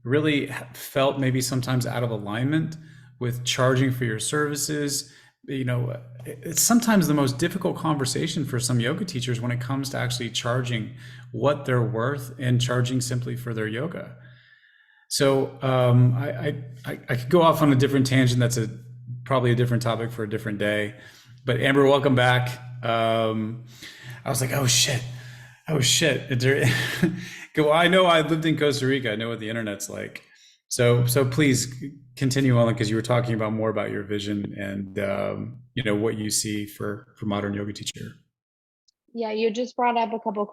really felt maybe sometimes out of alignment with charging for your services. It's sometimes the most difficult conversation for some yoga teachers when it comes to actually charging what they're worth and charging simply for their yoga. So I could go off on a different tangent. That's probably a different topic for a different day. But Amber, welcome back. I was like, oh shit. Well, I know I lived in Costa Rica. I know what the internet's like. So please continue on because you were talking about more about your vision and what you see for modern yoga teacher. Yeah, you just brought up a couple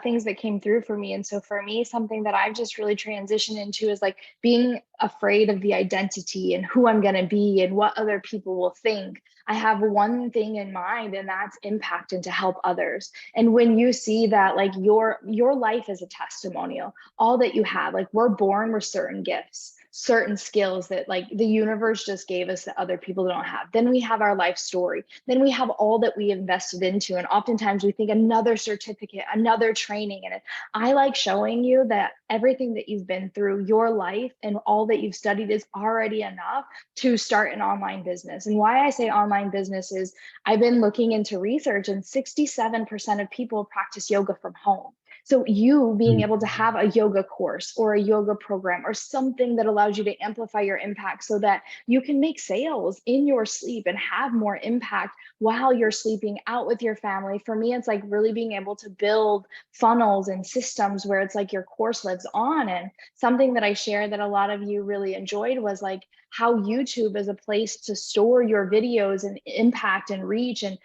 things that came through for me. And so for me, something that I've just really transitioned into is like being afraid of the identity and who I'm going to be and what other people will think. I have one thing in mind, and that's impact and to help others. And when you see that, like your life is a testimonial, all that you have, like we're born with certain gifts, certain skills that like the universe just gave us that other people don't have. Then we have our life story. Then we have all that we invested into. And oftentimes we think another certificate, another training. And I like showing you that everything that you've been through, your life and all that you've studied is already enough to start an online business. And why I say online business is I've been looking into research, and 67% of people practice yoga from home. So you being able to have a yoga course or a yoga program or something that allows you to amplify your impact so that you can make sales in your sleep and have more impact while you're sleeping out with your family. For me, it's like really being able to build funnels and systems where it's like your course lives on. And something that I shared that a lot of you really enjoyed was like how YouTube is a place to store your videos and impact and reach. And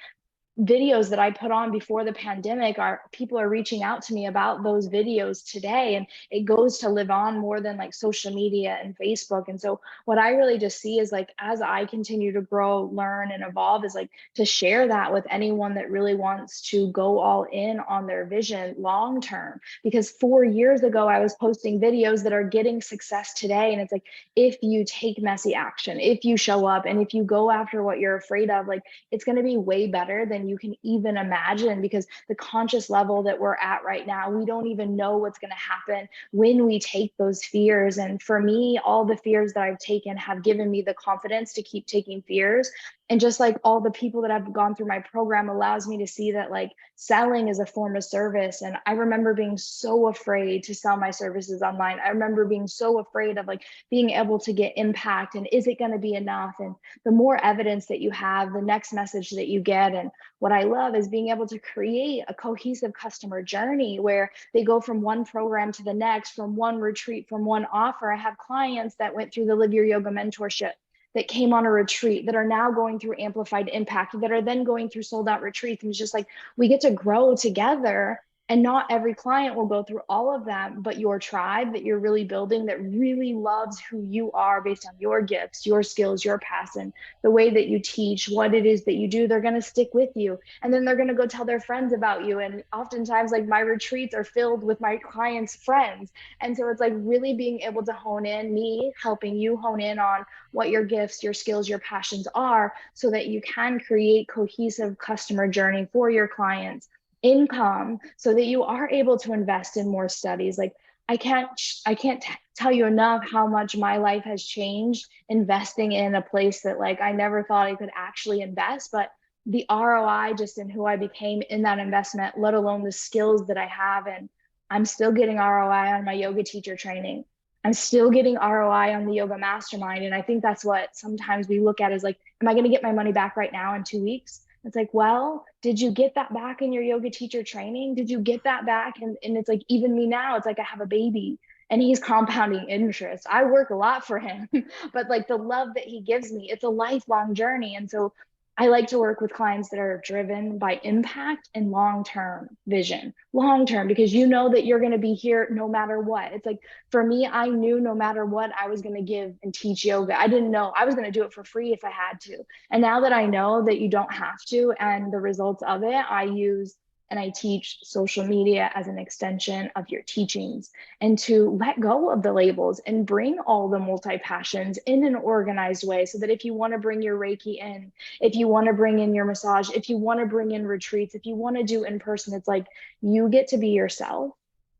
videos that I put on before the pandemic are people are reaching out to me about those videos today, and it goes to live on more than like social media and Facebook. And so what I really just see is like as I continue to grow, learn and evolve is like to share that with anyone that really wants to go all in on their vision long term. Because 4 years ago I was posting videos that are getting success today, and it's like if you take messy action, if you show up and if you go after what you're afraid of, like it's going to be way better than you can even imagine, because the conscious level that we're at right now, we don't even know what's going to happen when we take those fears. And for me, all the fears that I've taken have given me the confidence to keep taking fears. And just like all the people that have gone through my program allows me to see that like selling is a form of service. And I remember being so afraid to sell my services online. I remember being so afraid of like being able to get impact and is it going to be enough? And the more evidence that you have, the next message that you get. And what I love is being able to create a cohesive customer journey where they go from one program to the next, from one retreat, from one offer. I have clients that went through the Live Your Yoga mentorship, that came on a retreat, that are now going through amplified impact, that are then going through sold out retreats. And it's just like we get to grow together. And not every client will go through all of them, but your tribe that you're really building that really loves who you are based on your gifts, your skills, your passion, the way that you teach, what it is that you do, they're going to stick with you. And then they're going to go tell their friends about you. And oftentimes, like my retreats are filled with my clients' friends. And so it's like really being able to hone in, me helping you hone in on what your gifts, your skills, your passions are, so that you can create cohesive customer journey for your clients, income, so that you are able to invest in more studies. Like I can't tell you enough how much my life has changed investing in a place that like I never thought I could actually invest, but the ROI just in who I became in that investment, let alone the skills that I have. And I'm still getting ROI on my yoga teacher training. I'm still getting ROI on the yoga mastermind. And I think that's what sometimes we look at is like, am I going to get my money back right now in 2 weeks? It's like, well, did you get that back in your yoga teacher training? Did you get that back? And it's like, even me now, it's like I have a baby and he's compounding interest. I work a lot for him, but like the love that he gives me, it's a lifelong journey. And so I like to work with clients that are driven by impact and long-term vision, long-term, because you know that you're going to be here no matter what. It's like, for me, I knew no matter what I was going to give and teach yoga. I didn't know I was going to do it for free if I had to. And now that I know that you don't have to, and the results of it, I use and I teach social media as an extension of your teachings, and to let go of the labels and bring all the multi passions in an organized way, so that if you want to bring your Reiki in, if you want to bring in your massage, if you want to bring in retreats, if you want to do in person, it's like you get to be yourself.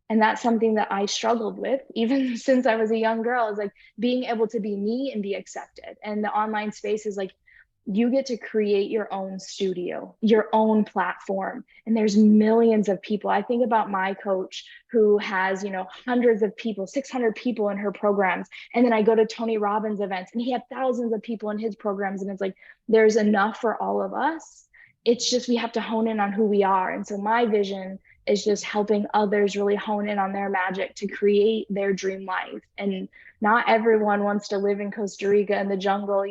And that's something that I struggled with even since I was a young girl, is like being able to be me and be accepted. And the online space is like you get to create your own studio, your own platform. And there's millions of people. I think about my coach who has, hundreds of people, 600 people in her programs. And then I go to Tony Robbins events and he had thousands of people in his programs. And it's like, there's enough for all of us. It's just, we have to hone in on who we are. And so my vision is just helping others really hone in on their magic to create their dream life. And not everyone wants to live in Costa Rica in the jungle,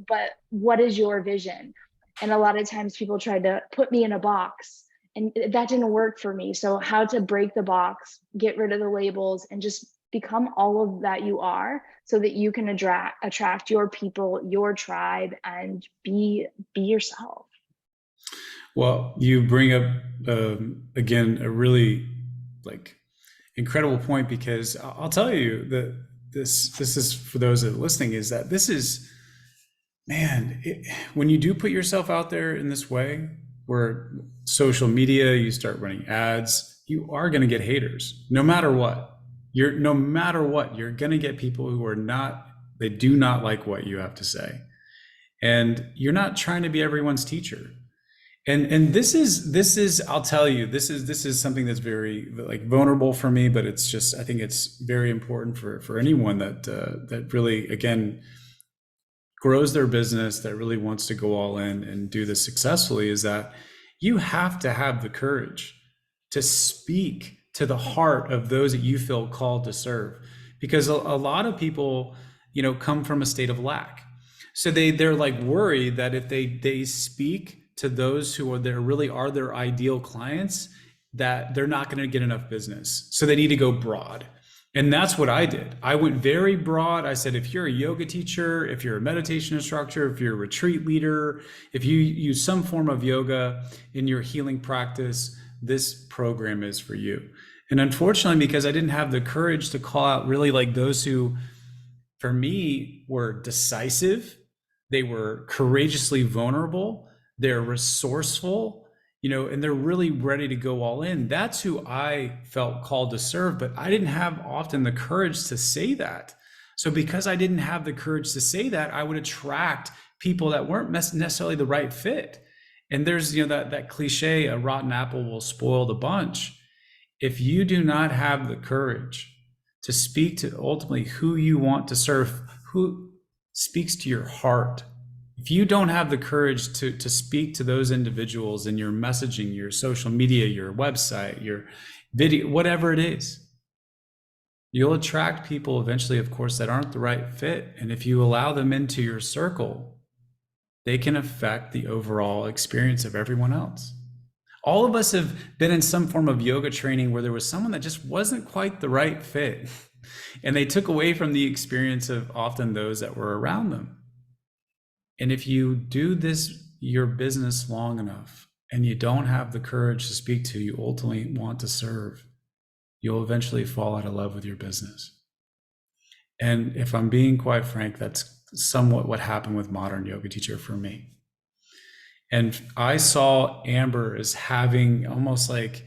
but what is your vision? And a lot of times people try to put me in a box, and that didn't work for me. So how to break the box, get rid of the labels, and just become all of that you are, so that you can attract your people, your tribe, and be yourself. Well, you bring up again a really like incredible point, because I'll tell you that this is for those that are listening, is that this is, man, when you do put yourself out there in this way, where social media, you start running ads, you are going to get haters no matter what. No matter what, you're going to get people who are not, they do not like what you have to say. And you're not trying to be everyone's teacher. And this is I'll tell you, this is something that's very like vulnerable for me, but it's just, I think it's very important for anyone that really, again, grows their business, that really wants to go all in and do this successfully, is that you have to have the courage to speak to the heart of those that you feel called to serve. Because a lot of people, come from a state of lack. So they're like worried that if they speak to those who are there, really are their ideal clients, that they're not going to get enough business. So they need to go broad. And that's what I did. I went very broad. I said, if you're a yoga teacher, if you're a meditation instructor, if you're a retreat leader, if you use some form of yoga in your healing practice, this program is for you. And unfortunately, because I didn't have the courage to call out really like those who, for me, were decisive, they were courageously vulnerable, they're resourceful, and they're really ready to go all in. That's who I felt called to serve, but I didn't have often the courage to say that. So because I didn't have the courage to say that, I would attract people that weren't necessarily the right fit. And there's, that cliche, a rotten apple will spoil the bunch. If you do not have the courage to speak to ultimately who you want to serve, who speaks to your heart, if you don't have the courage to speak to those individuals in your messaging, your social media, your website, your video, whatever it is, you'll attract people eventually, of course, that aren't the right fit. And if you allow them into your circle, they can affect the overall experience of everyone else. All of us have been in some form of yoga training where there was someone that just wasn't quite the right fit. And they took away from the experience of often those that were around them. And if you do this, your business long enough, and you don't have the courage to speak to you ultimately want to serve, you'll eventually fall out of love with your business. And if I'm being quite frank, that's somewhat what happened with Modern Yoga Teacher for me. And I saw Amber as having almost like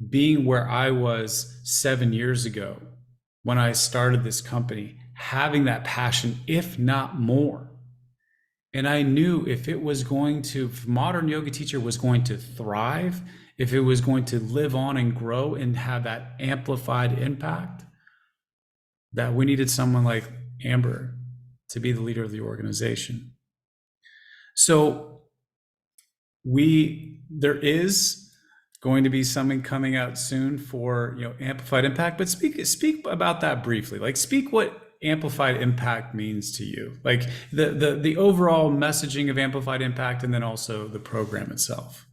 being where I was 7 years ago when I started this company, having that passion, if not more. And I knew if Modern Yoga Teacher was going to thrive, if it was going to live on and grow and have that amplified impact, that we needed someone like Amber to be the leader of the organization. So there is going to be something coming out soon for amplified impact, but speak about that briefly. Like, speak what amplified impact means to you, like the overall messaging of amplified impact, and then also the program itself.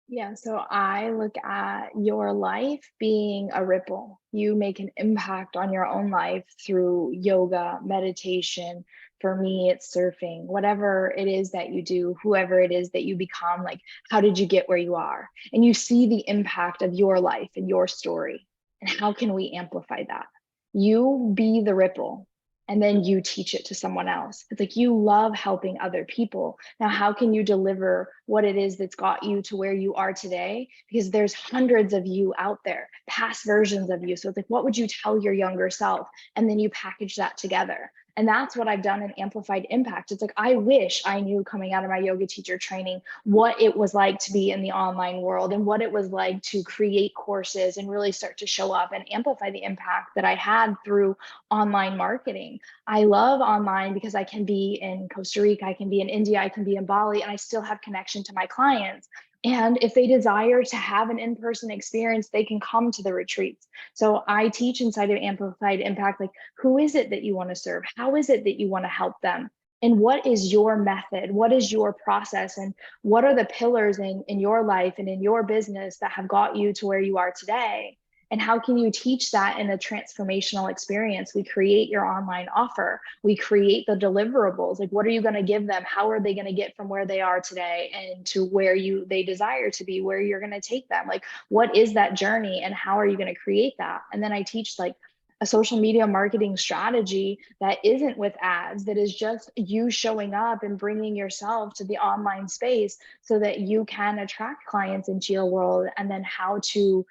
Yeah, so I look at your life being a ripple. You make an impact on your own life through yoga, meditation. For me, it's surfing, whatever it is that you do, whoever it is that you become, like, how did you get where you are? And you see the impact of your life and your story. And how can we amplify that? You be the ripple, and then you teach it to someone else. It's like you love helping other people. Now, how can you deliver what it is that's got you to where you are today? Because there's hundreds of you out there, past versions of you. So it's like, what would you tell your younger self? And then you package that together. And that's what I've done in Amplified Impact. It's like, I wish I knew coming out of my yoga teacher training what it was like to be in the online world and what it was like to create courses and really start to show up and amplify the impact that I had through online marketing. I love online because I can be in Costa Rica, I can be in India, I can be in Bali, and I still have connection to my clients. And if they desire to have an in-person experience, they can come to the retreats. So I teach inside of Amplified Impact, like, who is it that you want to serve? How is it that you want to help them? And what is your method? What is your process? And what are the pillars in your life and in your business that have got you to where you are today? And how can you teach that in a transformational experience? We create your online offer. We create the deliverables. Like, what are you going to give them? How are they going to get from where they are today and to where they desire to be, where you're going to take them? Like, what is that journey and how are you going to create that? And then I teach like a social media marketing strategy that isn't with ads, that is just you showing up and bringing yourself to the online space so that you can attract clients into your world, and then how to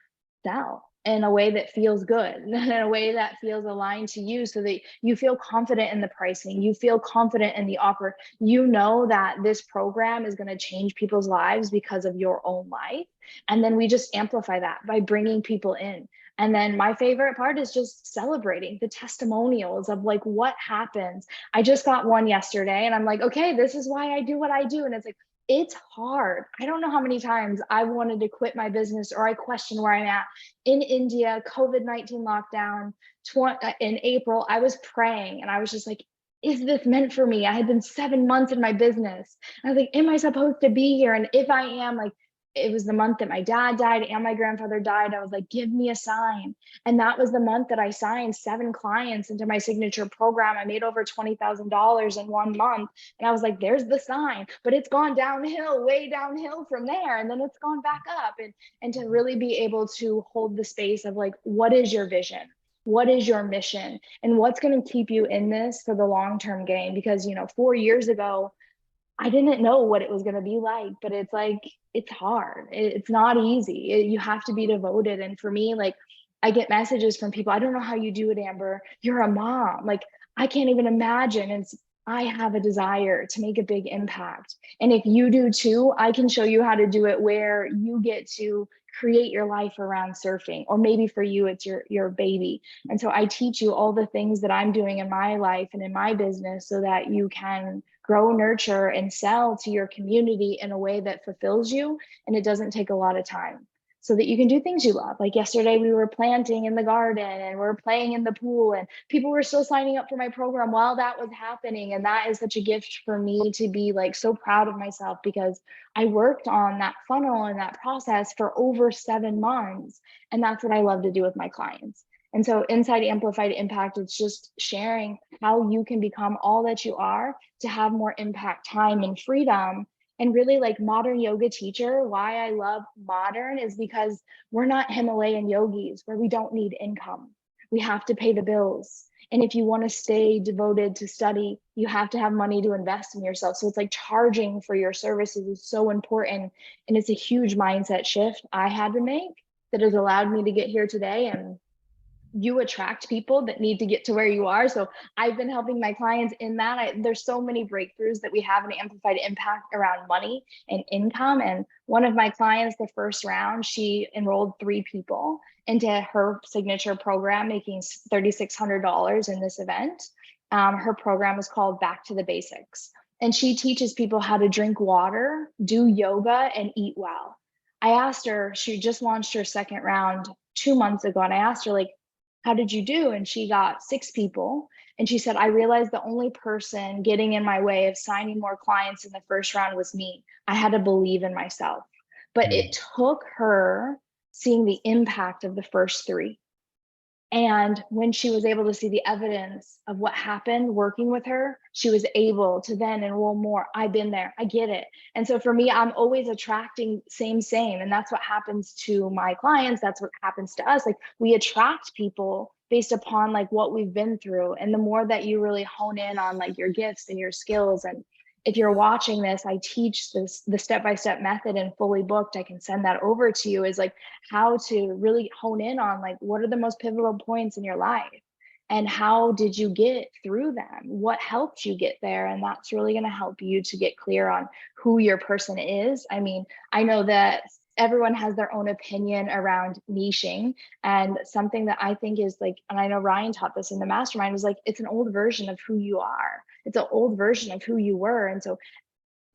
sell in a way that feels good, in a way that feels aligned to you, so that you feel confident in the pricing, you feel confident in the offer. You know that this program is going to change people's lives because of your own life. And then we just amplify that by bringing people in. And then my favorite part is just celebrating the testimonials of like what happens. I just got one yesterday and I'm like, okay, this is why I do what I do. And it's like, it's hard. I don't know how many times I wanted to quit my business, or I question where I'm at. In India, COVID-19 lockdown in April, I was praying and I was just like, is this meant for me? I had been 7 months in my business. And I was like, am I supposed to be here? And if I am, like, it was the month that my dad died and my grandfather died. I was like, give me a sign. And that was the month that I signed 7 clients into my signature program. I made over $20,000 in 1 month. And I was like, there's the sign, but it's gone downhill, way downhill from there. And then it's gone back up. And to really be able to hold the space of like, what is your vision? What is your mission? And what's going to keep you in this for the long-term gain? Because, 4 years ago, I didn't know what it was going to be like, but it's like, it's hard. It's not easy. You have to be devoted. And for me, like, I get messages from people, I don't know how you do it, Amber. You're a mom. Like, I can't even imagine. And I have a desire to make a big impact. And if you do too, I can show you how to do it where you get to create your life around surfing, or maybe for you, it's your baby. And so I teach you all the things that I'm doing in my life and in my business so that you can grow, nurture, and sell to your community in a way that fulfills you. And it doesn't take a lot of time, so that you can do things you love. Like yesterday, we were planting in the garden and we're playing in the pool, and people were still signing up for my program while that was happening. And that is such a gift for me to be like so proud of myself, because I worked on that funnel and that process for over 7 months. And that's what I love to do with my clients. And so inside Amplified Impact, it's just sharing how you can become all that you are to have more impact, time, and freedom. And really, like, modern yoga teacher, why I love modern is because we're not Himalayan yogis where we don't need income. We have to pay the bills. And if you want to stay devoted to study, you have to have money to invest in yourself. So it's like charging for your services is so important. And it's a huge mindset shift I had to make that has allowed me to get here today. And you attract people that need to get to where you are. So I've been helping my clients in that. There's so many breakthroughs that we have in Amplified Impact around money and income. And one of my clients, the first round, she enrolled 3 people into her signature program, making $3,600 in this event. Her program is called Back to the Basics. And she teaches people how to drink water, do yoga, and eat well. I asked her, she just launched her second round 2 months ago. And I asked her, like, how did you do? And she got 6 people. And she said, I realized the only person getting in my way of signing more clients in the first round was me. I had to believe in myself. But it took her seeing the impact of the first 3. And when she was able to see the evidence of what happened working with her, she was able to then enroll more. I've been there. I get it. And so for me, I'm always attracting same. And that's what happens to my clients. That's what happens to us. Like, we attract people based upon like what we've been through. And the more that you really hone in on like your gifts and your skills, and if you're watching this, I teach the step-by-step method and Fully Booked. I can send that over to you, is like how to really hone in on like, what are the most pivotal points in your life and how did you get through them? What helped you get there? And that's really going to help you to get clear on who your person is. I mean, I know that everyone has their own opinion around niching, and something that I think is like, and I know Ryan taught this in the mastermind, was like, it's an old version of who you are. It's an old version of who you were. And so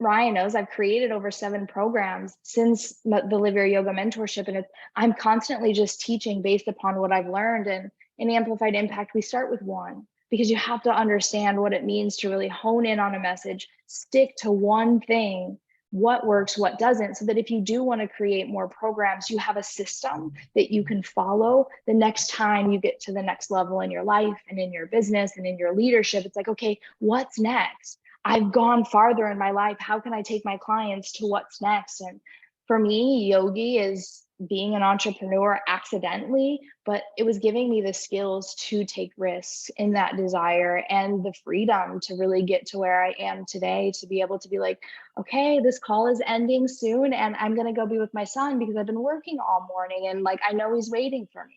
Ryan knows, I've created over 7 programs since the Live Your Yoga mentorship, and I'm constantly just teaching based upon what I've learned. And in Amplified Impact, we start with one, because you have to understand what it means to really hone in on a message, stick to one thing, what works, what doesn't, so that if you do want to create more programs, you have a system that you can follow the next time you get to the next level in your life and in your business and in your leadership. It's like, okay, what's next? I've gone farther in my life. How can I take my clients to what's next? And for me, yogi is being an entrepreneur accidentally, but it was giving me the skills to take risks in that desire and the freedom to really get to where I am today, to be able to be like, okay, this call is ending soon and I'm going to go be with my son because I've been working all morning and like, I know he's waiting for me.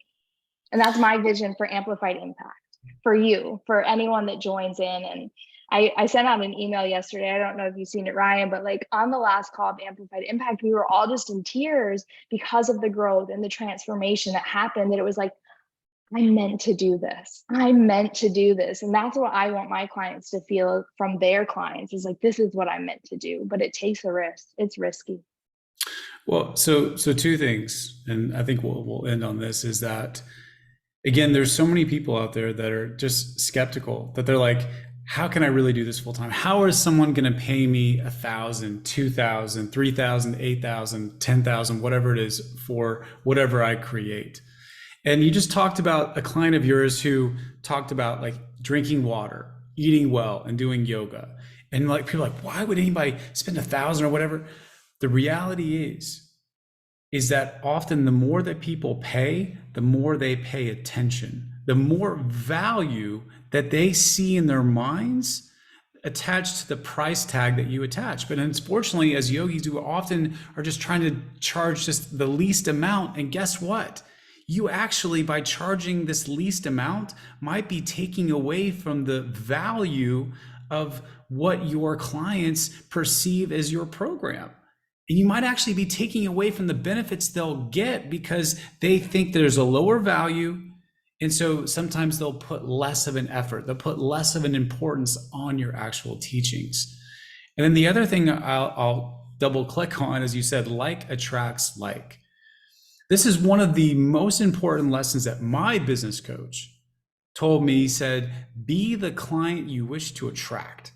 And that's my vision for Amplified Impact for you, for anyone that joins in. And I sent out an email yesterday. I don't know if you've seen it, Ryan, but like on the last call of Amplified Impact, we were all just in tears because of the growth and the transformation that happened, that it was like, I meant to do this. I meant to do this. And that's what I want my clients to feel from their clients, is like, this is what I meant to do, but it takes a risk. It's risky. Well, so two things, and I think we'll end on this, is that again, there's so many people out there that are just skeptical, that they're like, how can I really do this full time? How is someone going to pay me 1,000, 2,000, 3,000, 8,000, 10,000, whatever it is for whatever I create? And you just talked about a client of yours who talked about like drinking water, eating well, and doing yoga. And like people are like, why would anybody spend 1,000 or whatever? The reality is that often the more that people pay, the more they pay attention, the more value that they see in their minds attached to the price tag that you attach. But unfortunately, as yogis, we often are just trying to charge just the least amount. And guess what? You actually, by charging this least amount, might be taking away from the value of what your clients perceive as your program. And you might actually be taking away from the benefits they'll get because they think there's a lower value. And so sometimes they'll put less of an effort, they'll put less of an importance on your actual teachings. And then the other thing I'll double click on, as you said, like attracts like. This is one of the most important lessons that my business coach told me. He said, be the client you wish to attract.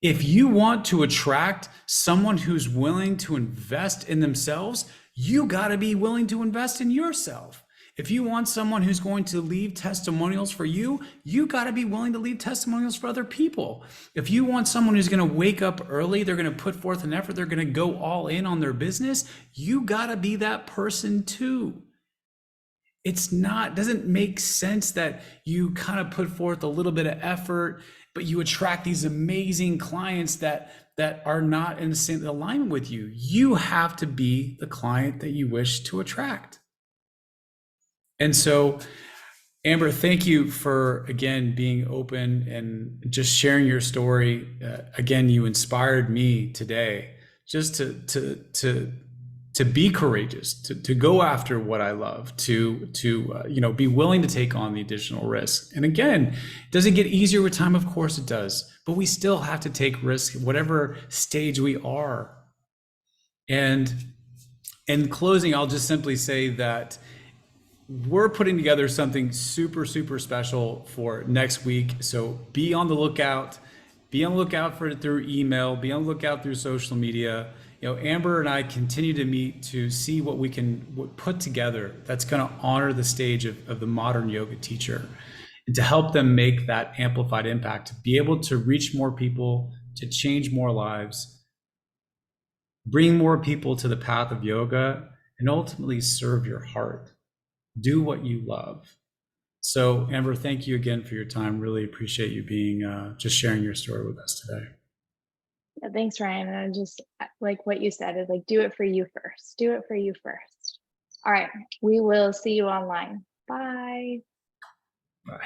If you want to attract someone who's willing to invest in themselves, you got to be willing to invest in yourself. If you want someone who's going to leave testimonials for you, you got to be willing to leave testimonials for other people. If you want someone who's going to wake up early, they're going to put forth an effort, they're going to go all in on their business, you got to be that person too. Doesn't make sense that you kind of put forth a little bit of effort, but you attract these amazing clients that are not in the same alignment with you. You have to be the client that you wish to attract. And so, Amber, thank you for, again, being open and just sharing your story. Again, you inspired me today just to be courageous, to go after what I love, to be willing to take on the additional risk. And again, does it get easier with time? Of course it does, but we still have to take risks, whatever stage we are. And in closing, I'll just simply say that we're putting together something super, super special for next week. So be on the lookout. Be on the lookout for it through email. Be on the lookout through social media. Amber and I continue to meet to see what we can put together that's going to honor the stage of the modern yoga teacher, and to help them make that amplified impact, to be able to reach more people, to change more lives, bring more people to the path of yoga, and ultimately serve your heart. Do what you love. So, Amber, thank you again for your time. Really appreciate you being just sharing your story with us today. Yeah, thanks, Ryan. And I just like what you said is like, do it for you first. Do it for you first. All right. We will see you online. Bye. Bye.